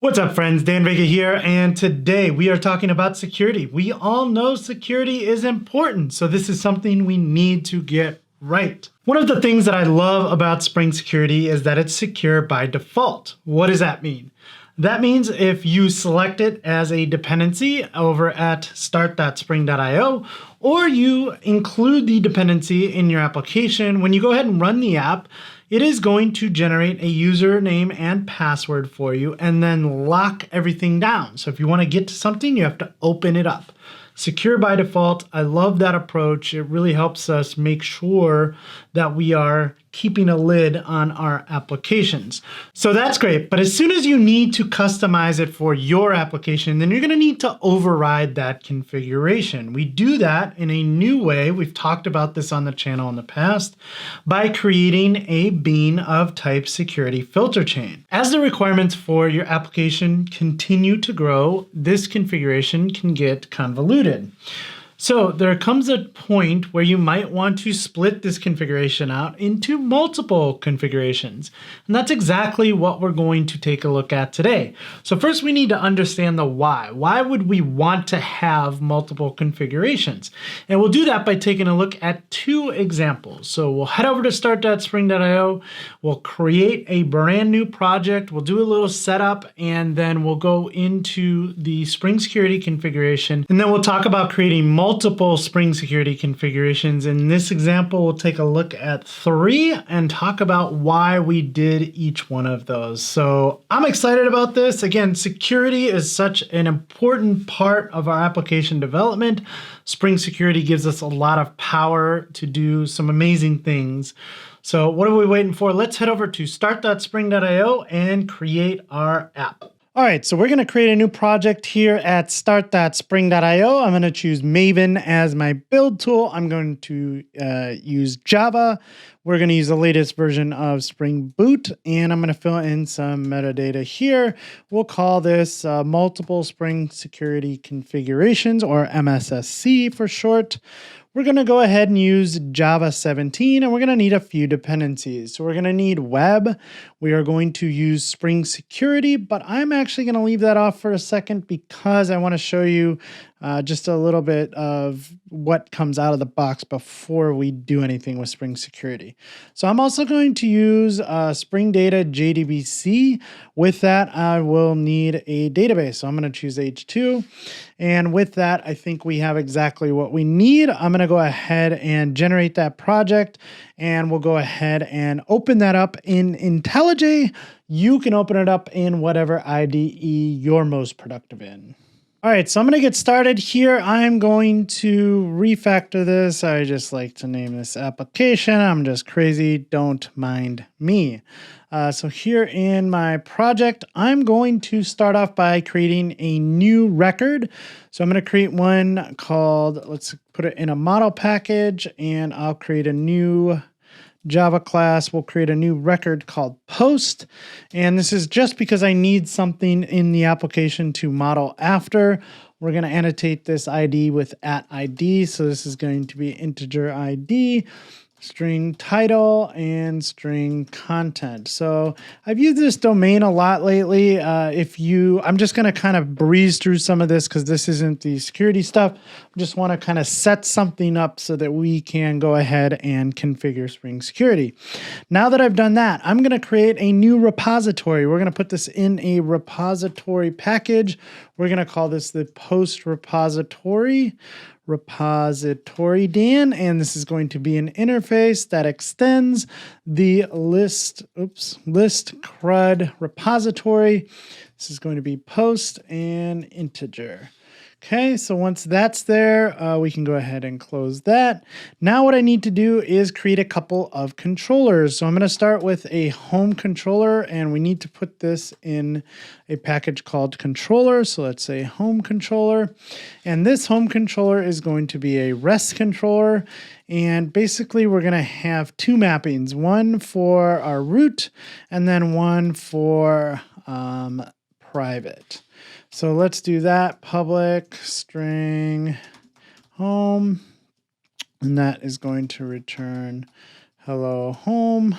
What's up, friends? Dan Vega here, and today we are talking about security. We all know security is important, so this is something we need to get right. One of the things that I love about Spring Security is that it's secure by default. What does that mean? That means if you select it as a dependency over at start.spring.io, or you include the dependency in your application, when you go ahead and run the app, it is going to generate a username and password for you and then lock everything down. So if you want to get to something, you have to open it up. Secure by default. I love that approach. It really helps us make sure that we are keeping a lid on our applications. So that's great. But as soon as you need to customize it for your application, then you're going to need to override that configuration. We do that in a new way. We've talked about this on the channel in the past by creating a bean of type security filter chain. As the requirements for your application continue to grow, this configuration can get convoluted. So there comes a point where you might want to split this configuration out into multiple configurations. And that's exactly what we're going to take a look at today. So first we need to understand the why. Why would we want to have multiple configurations? And we'll do that by taking a look at two examples. So we'll head over to start.spring.io. We'll create a brand new project. We'll do a little setup, and then we'll go into the Spring Security configuration. And then we'll talk about creating multiple Spring Security configurations. In this example, we'll take a look at 3 and talk about why we did each one of those. So I'm excited about this. Again, security is such an important part of our application development. Spring Security gives us a lot of power to do some amazing things. So what are we waiting for? Let's head over to start.spring.io and create our app. All right, so we're going to create a new project here at start.spring.io. I'm going to choose Maven as my build tool. I'm going to use Java. We're going to use the latest version of Spring Boot, and I'm going to fill in some metadata here. We'll call this multiple Spring Security configurations, or MSSC for short. We're going to go ahead and use Java 17, and we're going to need a few dependencies. So we're going to need web. We are going to use Spring Security, but I'm actually going to leave that off for a second because I want to show you just a little bit of what comes out of the box before we do anything with Spring Security. So I'm also going to use Spring Data JDBC. With that, I will need a database. So I'm going to choose H2. And with that, I think we have exactly what we need. I'm going to go ahead and generate that project, and we'll go ahead and open that up in IntelliJ. You can open it up in whatever IDE you're most productive in. All right, so I'm going to get started here. I'm going to refactor this. I just like to name this application. I'm just crazy. Don't mind me. So here in my project, I'm going to start off by creating a new record. So I'm going to create one called, let's put it in a model package, and I'll create a new Java class. We'll create a new record called post. And this is just because I need something in the application to model after. We're going to annotate this ID with @ID. So this is going to be integer ID, string title, and string content. So I've used this domain a lot lately. I'm just going to kind of breeze through some of this because this isn't the security stuff. I just want to kind of set something up so that we can go ahead and configure Spring Security. Now that I've done that, I'm going to create a new repository. We're going to put this in a repository package. We're going to call this the post repository Dan, and this is going to be an interface that extends the list crud repository. This is going to be post and integer. Okay, so once that's there, we can go ahead and close that. Now what I need to do is create a couple of controllers. So I'm going to start with a home controller, and we need to put this in a package called controller. So let's say home controller. And this home controller is going to be a REST controller. And basically we're going to have two mappings, one for our root and then one for private. So let's do that. Public string home, and that is going to return hello home.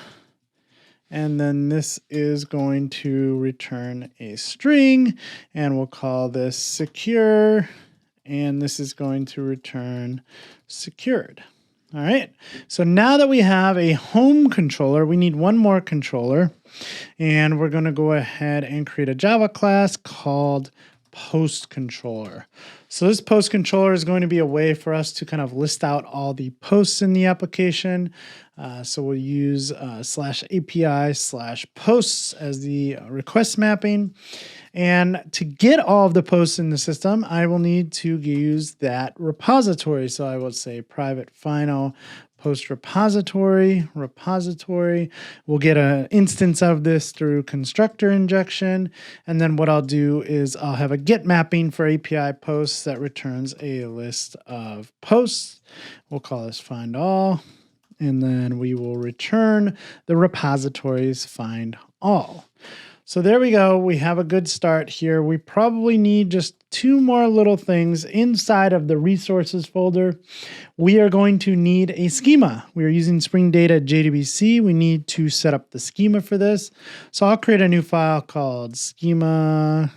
And then this is going to return a string, and we'll call this secure. And this is going to return secured. All right. So now that we have a home controller, we need one more controller. And we're going to go ahead and create a Java class called post controller. So this post controller is going to be a way for us to kind of list out all the posts in the application. So we'll use /API/posts as the request mapping. And to get all of the posts in the system, I will need to use that repository. So I will say private final post repository. We'll get an instance of this through constructor injection. And then what I'll do is I'll have a get mapping for API posts that returns a list of posts. We'll call this find all. And then we will return the repositories find all. So there we go. We have a good start here. We probably need just two more little things inside of the resources folder. We are going to need a schema. We are using Spring Data JDBC. We need to set up the schema for this. So I'll create a new file called schema.sql,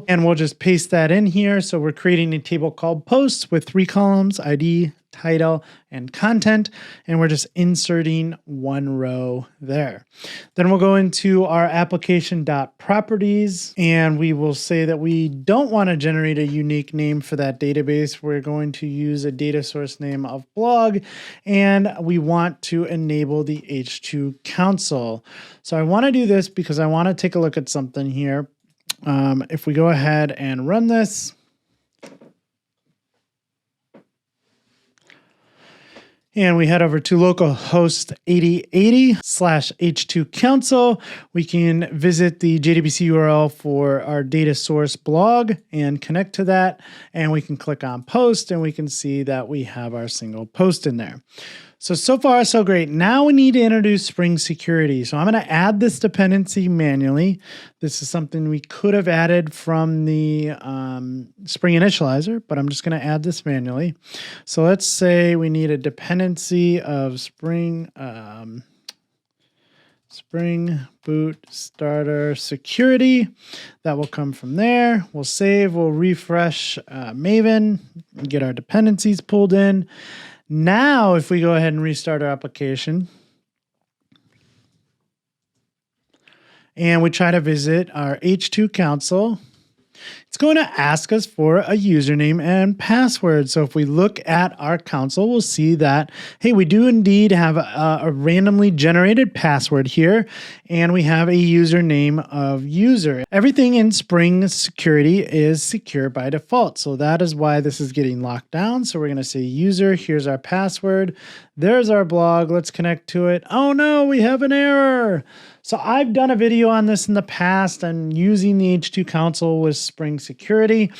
and we'll just paste that in here. So we're creating a table called posts with 3 columns, ID, title, and content, and we're just inserting one row there. Then we'll go into our application.properties, and we will say that we don't want to generate a unique name for that database. We're going to use a data source name of blog, and we want to enable the H2 console. So I want to do this because I want to take a look at something here. If we go ahead and run this, and we head over to localhost 8080/H2 console. We can visit the JDBC URL for our data source blog and connect to that. And we can click on post and we can see that we have our single post in there. So far, so great. Now we need to introduce Spring Security. So I'm going to add this dependency manually. This is something we could have added from the Spring Initializer, but I'm just going to add this manually. So let's say we need a dependency of Spring Boot Starter Security. That will come from there. We'll save, we'll refresh Maven, and get our dependencies pulled in. Now, if we go ahead and restart our application and we try to visit our H2 console, it's going to ask us for a username and password. So if we look at our console, we'll see that, hey, we do indeed have a randomly generated password here, and we have a username of user. Everything in Spring Security is secure by default. So that is why this is getting locked down. So we're going to say user, here's our password. There's our blog. Let's connect to it. Oh no, we have an error. So I've done a video on this in the past and using the H2 console with Spring Security,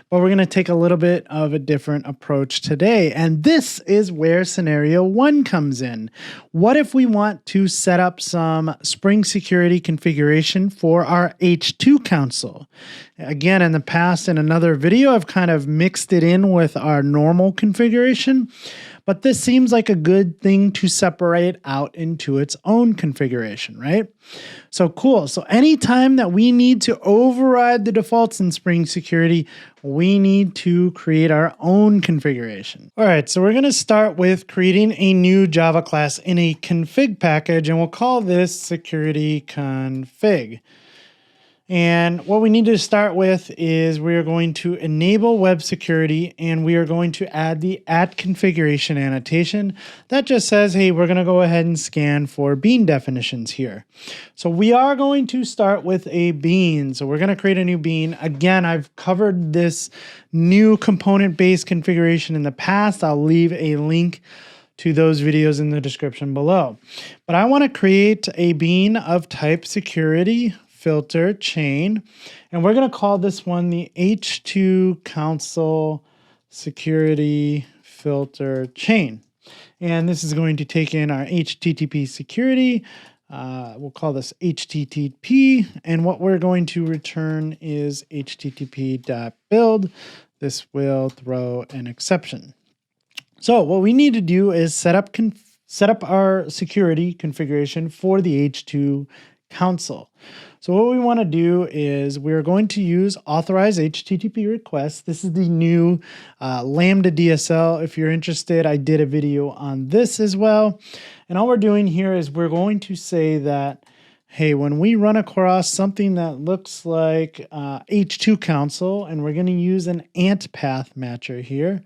but we're going to take a little bit of a different approach today. And this is where scenario 1 comes in. What if we want to set up some Spring Security configuration for our H2 console? Again, in the past, in another video, I've kind of mixed it in with our normal configuration. But this seems like a good thing to separate out into its own configuration, right? So cool. So anytime that we need to override the defaults in Spring Security, we need to create our own configuration. All right, so we're going to start with creating a new Java class in a config package, and we'll call this security config. And what we need to start with is we are going to enable web security, and we are going to add the @configuration annotation. That just says, hey, we're going to go ahead and scan for bean definitions here. So we are going to start with a bean. So we're going to create a new bean. Again, I've covered this new component-based configuration in the past. I'll leave a link to those videos in the description below. But I want to create a bean of type security filter chain, and we're going to call this one the H2 console security filter chain. And this is going to take in our HTTP security. We'll call this HTTP, and what we're going to return is http.build. This will throw an exception. So what we need to do is set up set up our security configuration for the H2 console. So what we want to do is we're going to use authorize HTTP requests. This is the new Lambda DSL. If you're interested, I did a video on this as well. And all we're doing here is we're going to say that, hey, when we run across something that looks like H2 console, and we're going to use an ant path matcher here.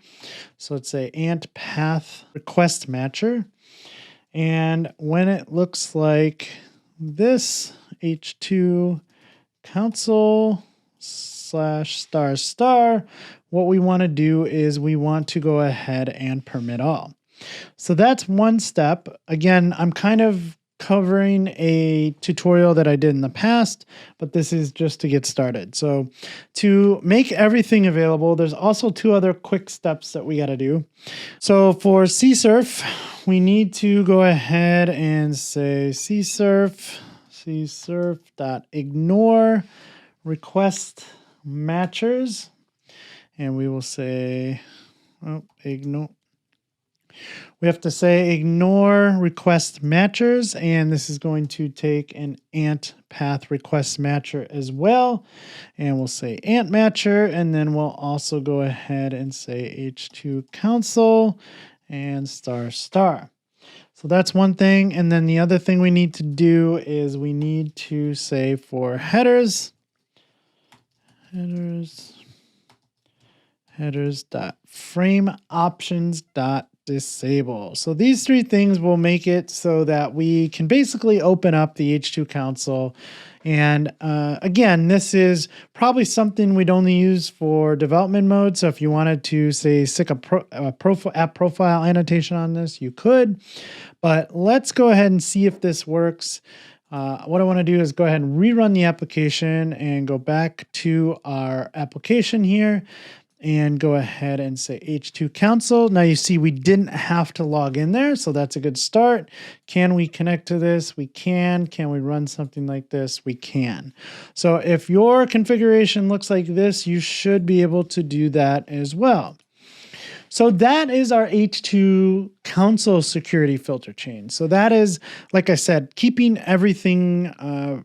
So let's say ant path request matcher. And when it looks like this H2 console /*, what we want to do is we want to go ahead and permit all. So that's one step. Again, I'm kind of covering a tutorial that I did in the past, but this is just to get started. So to make everything available, there's also two other quick steps that we got to do. So for CSRF, we need to go ahead and say CSRF.ignore request matchers, and we will say, ignore. We have to say ignore request matchers, and this is going to take an ant path request matcher as well. And we'll say ant matcher, and then we'll also go ahead and say H2 console and **. So that's one thing. And then the other thing we need to do is we need to say for headers dot options dot disable. So these three things will make it so that we can basically open up the H2 console. And again, this is probably something we'd only use for development mode. So if you wanted to say stick a app profile annotation on this, you could. But let's go ahead and see if this works. What I want to do is go ahead and rerun the application and go back to our application here and go ahead and say H2 console. Now you see we didn't have to log in there, so that's a good start. Can we connect to this? We can. Can we run something like this? We can. So if your configuration looks like this, you should be able to do that as well. So that is our H2 console security filter chain. So that is, like I said, keeping everything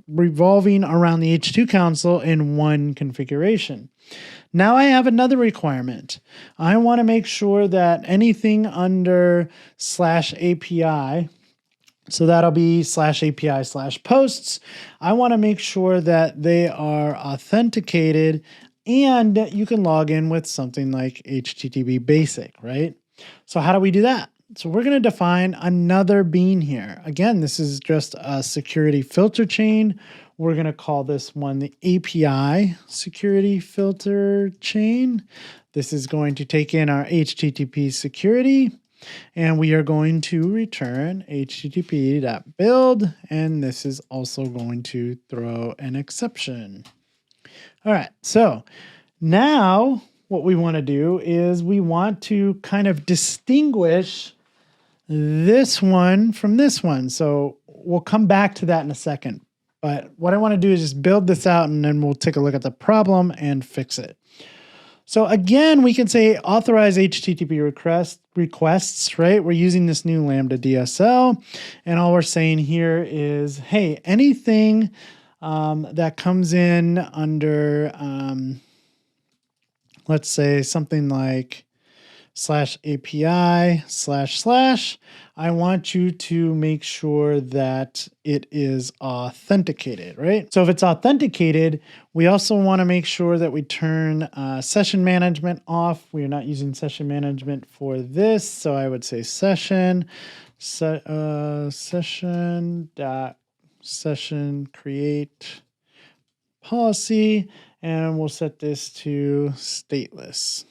revolving around the H2 console in one configuration. Now I have another requirement. I want to make sure that anything under /API, so that'll be /API/posts, I want to make sure that they are authenticated and you can log in with something like HTTP basic, right? So how do we do that? So we're going to define another bean here. Again, this is just a security filter chain. We're going to call this one the API security filter chain. This is going to take in our HTTP security, and we are going to return http.build, and this is also going to throw an exception. All right, so now what we want to do is we want to kind of distinguish this one from this one. So we'll come back to that in a second. But what I want to do is just build this out, and then we'll take a look at the problem and fix it. So again, we can say authorize HTTP requests, right? We're using this new Lambda DSL, and all we're saying here is, hey, anything that comes in under, let's say something like /API// I want you to make sure that it is authenticated, right? So if it's authenticated, we also want to make sure that we turn session management off. We are not using session management for this, so I would say session create policy, and we'll set this to stateless.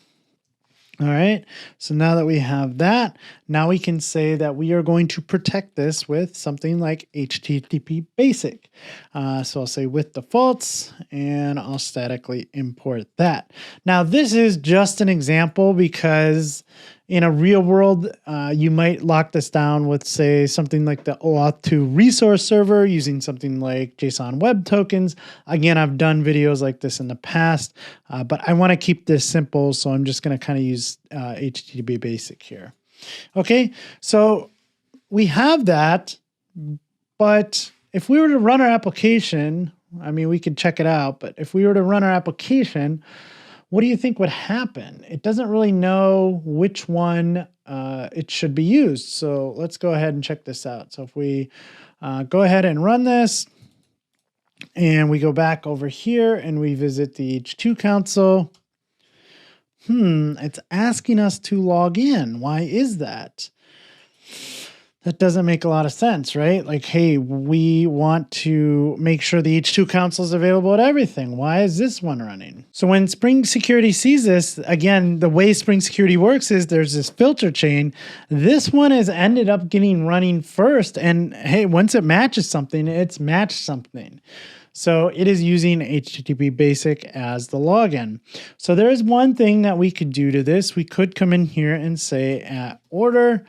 All right, so now that we have that, now we can say that we are going to protect this with something like HTTP basic. So I'll say with defaults, and I'll statically import that. Now this is just an example because in a real world, you might lock this down with, say, something like the OAuth 2 resource server using something like JSON Web Tokens. Again, I've done videos like this in the past, but I want to keep this simple, so I'm just going to kind of use HTTP basic here. Okay, so we have that, but if we were to run our application, I mean, we could check it out, but if we were to run our application, what do you think would happen? It doesn't really know which one it should be used. So let's go ahead and check this out. So if we go ahead and run this, and we go back over here and we visit the H2 console, it's asking us to log in. Why is that? That doesn't make a lot of sense, right? Like, hey, we want to make sure the H2 console is available at everything. Why is this one running? So when Spring Security sees this, again, the way Spring Security works is there's this filter chain. This one has ended up getting running first. And hey, once it matches something, it's matched something. So it is using HTTP Basic as the login. So there is one thing that we could do to this. We could come in here and say at order.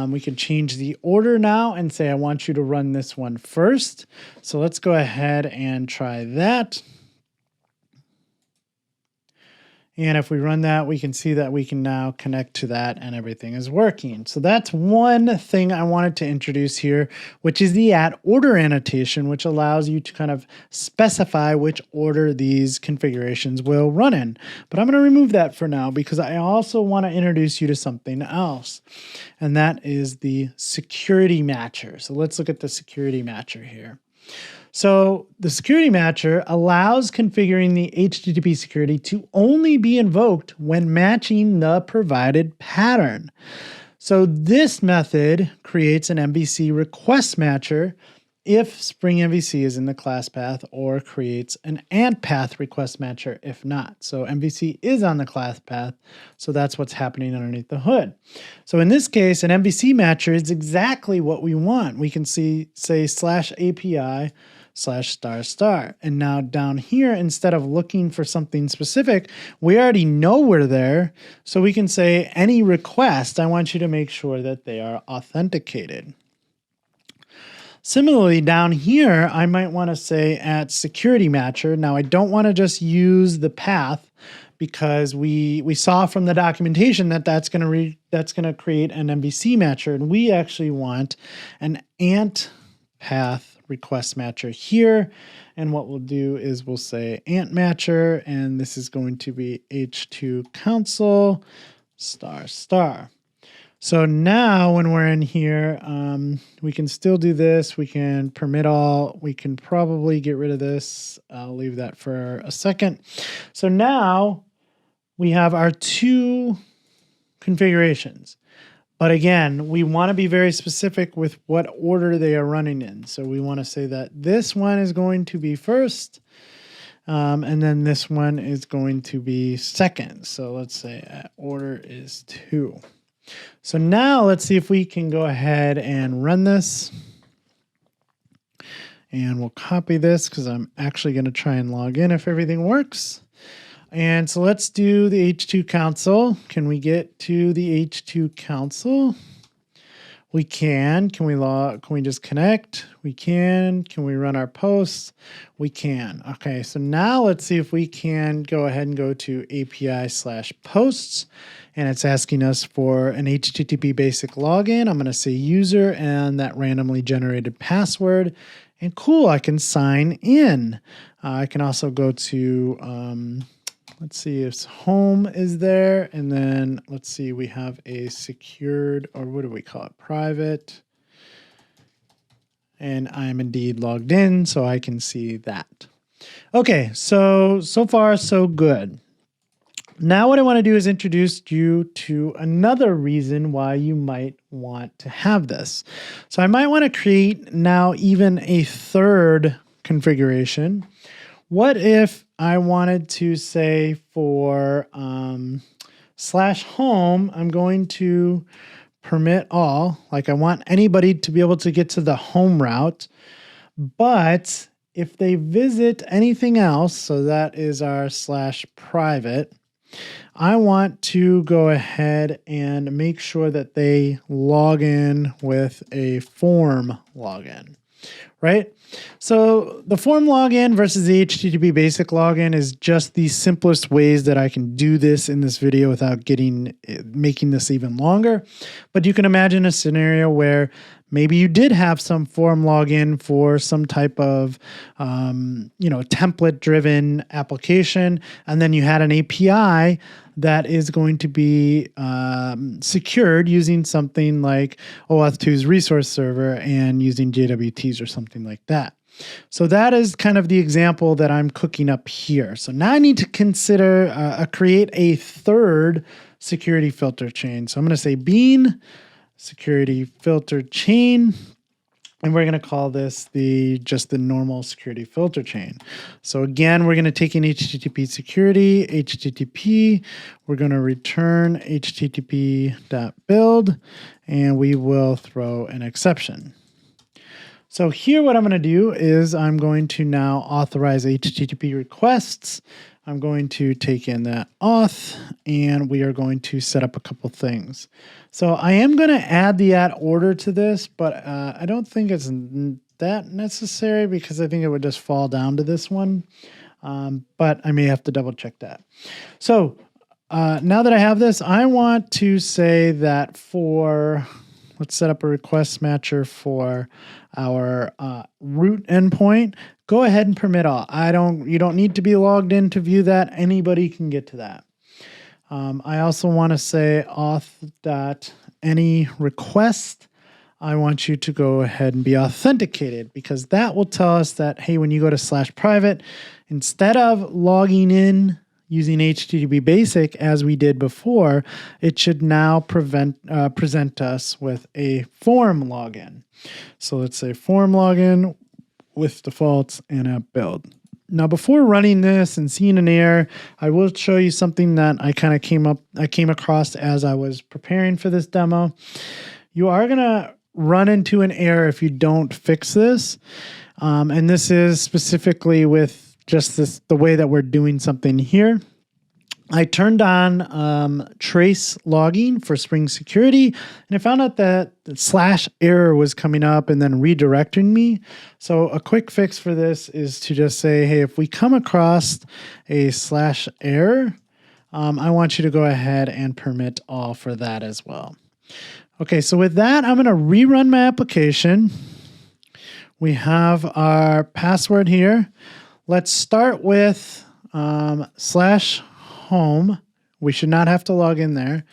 We can change the order now and say, I want you to run this one first. So let's go ahead and try that. And if we run that, we can see that we can now connect to that and everything is working. So that's one thing I wanted to introduce here, which is the at order annotation, which allows you to kind of specify which order these configurations will run in. But I'm going to remove that for now because I also want to introduce you to something else. And that is the security matcher. So let's look at the security matcher here. So the security matcher allows configuring the HTTP security to only be invoked when matching the provided pattern. So this method creates an MVC request matcher if Spring MVC is in the class path, or creates an ANT path request matcher if not. So MVC is on the class path, so that's what's happening underneath the hood. So in this case, an MVC matcher is exactly what we want. We can say /API /*. And now down here, instead of looking for something specific, we already know we're there. So we can say any request, I want you to make sure that they are authenticated. Similarly, down here, I might want to say at security matcher. Now I don't want to just use the path because we saw from the documentation that that's going to create an MVC matcher, and we actually want an ANT path request matcher here. And what we'll do is we'll say ANT matcher, and this is going to be H2 console ***. So now when we're in here, we can still do this. We can permit all. We can probably get rid of this. I'll leave that for a second. So now we have our two configurations. But again, we want to be very specific with what order they are running in. So we want to say that this one is going to be first, and then this one is going to be second. So let's say order is 2. So now let's see if we can go ahead and run this. And we'll copy this because I'm actually going to try and log in if everything works. And so let's do the H2 console. Can we get to the H2 console? We can. Can we just connect? We can. Can we run our posts? We can. Okay, so now let's see if we can go ahead and go to API/posts. And it's asking us for an HTTP basic login. I'm going to say user and that randomly generated password. And cool, I can sign in. I can also go to, let's see if home is there. And then let's see, we have a secured, or what do we call it? Private. And I'm indeed logged in, so I can see that. Okay, so far so good. Now what I want to do is introduce you to another reason why you might want to have this. So I might want to create now even a third configuration. What if I wanted to say for /home, I'm going to permit all, like I want anybody to be able to get to the home route, but if they visit anything else, so that is our /private, I want to go ahead and make sure that they log in with a form login. right? So the form login versus the HTTP basic login is just the simplest ways that I can do this in this video without making this even longer. But you can imagine a scenario where maybe you did have some form login for some type of, template-driven application, and then you had an API that is going to be secured using something like OAuth2's resource server and using JWTs or something like that. So that is kind of the example that I'm cooking up here. So now I need to consider create a third security filter chain. So I'm going to say bean security filter chain, and we're going to call this just the normal security filter chain. So again, we're going to take in HTTP security, HTTP, we're going to return http.build, and we will throw an exception. So here what I'm going to do is I'm going to now authorize HTTP requests. I'm going to take in that auth, and we are going to set up a couple things. So I am going to add the order to this, but I don't think it's that necessary because I think it would just fall down to this one. But I may have to double check that. So now that I have this, I want to say that let's set up a request matcher for our root endpoint. Go ahead and permit all. You don't need to be logged in to view that. Anybody can get to that. I also want to say auth.any request. I want you to go ahead and be authenticated because that will tell us that, hey, when you go to /private, instead of logging in using HTTP basic as we did before, it should now present us with a form login. So let's say form login with defaults and app build. Now, before running this and seeing an error, I will show you something that I came across as I was preparing for this demo. You are going to run into an error if you don't fix this. And this is specifically with just the way that we're doing something here. I turned on trace logging for Spring Security, and I found out that /error was coming up and then redirecting me. So a quick fix for this is to just say, hey, if we come across a /error, I want you to go ahead and permit all for that as well. Okay, so with that, I'm going to rerun my application. We have our password here. Let's start with /home. We should not have to log in there.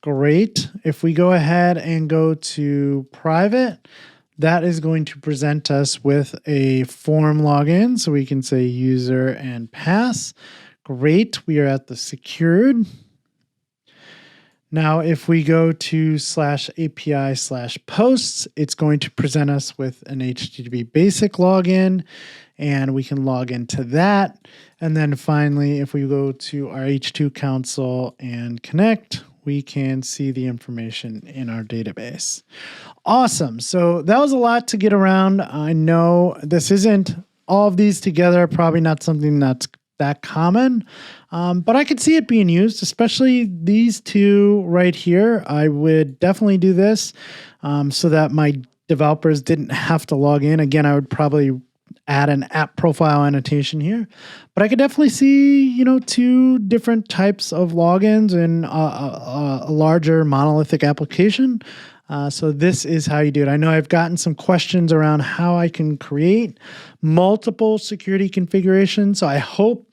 Great. If we go ahead and go to private, that is going to present us with a form login. So we can say user and pass. Great. We are at the secured. Now, if we go to /API/posts, it's going to present us with an HTTP basic login, and we can log into that. And then finally, if we go to our H2 console and connect, we can see the information in our database. Awesome. So that was a lot to get around. I know this isn't all of these together, probably not something that's that common, but I could see it being used, especially these two right here. I would definitely do this so that my developers didn't have to log in. Again, I would probably add an app profile annotation here, but I could definitely see, two different types of logins in a larger monolithic application. So this is how you do it. I know I've gotten some questions around how I can create multiple security configurations. So I hope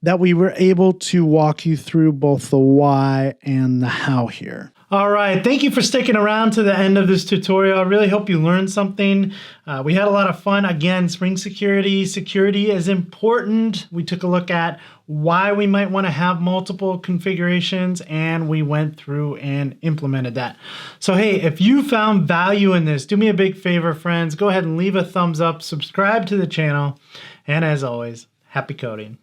that we were able to walk you through both the why and the how here. All right, thank you for sticking around to the end of this tutorial. I really hope you learned something. We had a lot of fun. Again, Spring Security is important. We took a look at why we might want to have multiple configurations, and we went through and implemented that. So hey, if you found value in this, do me a big favor, friends. Go ahead and leave a thumbs up, subscribe to the channel, and as always, happy coding.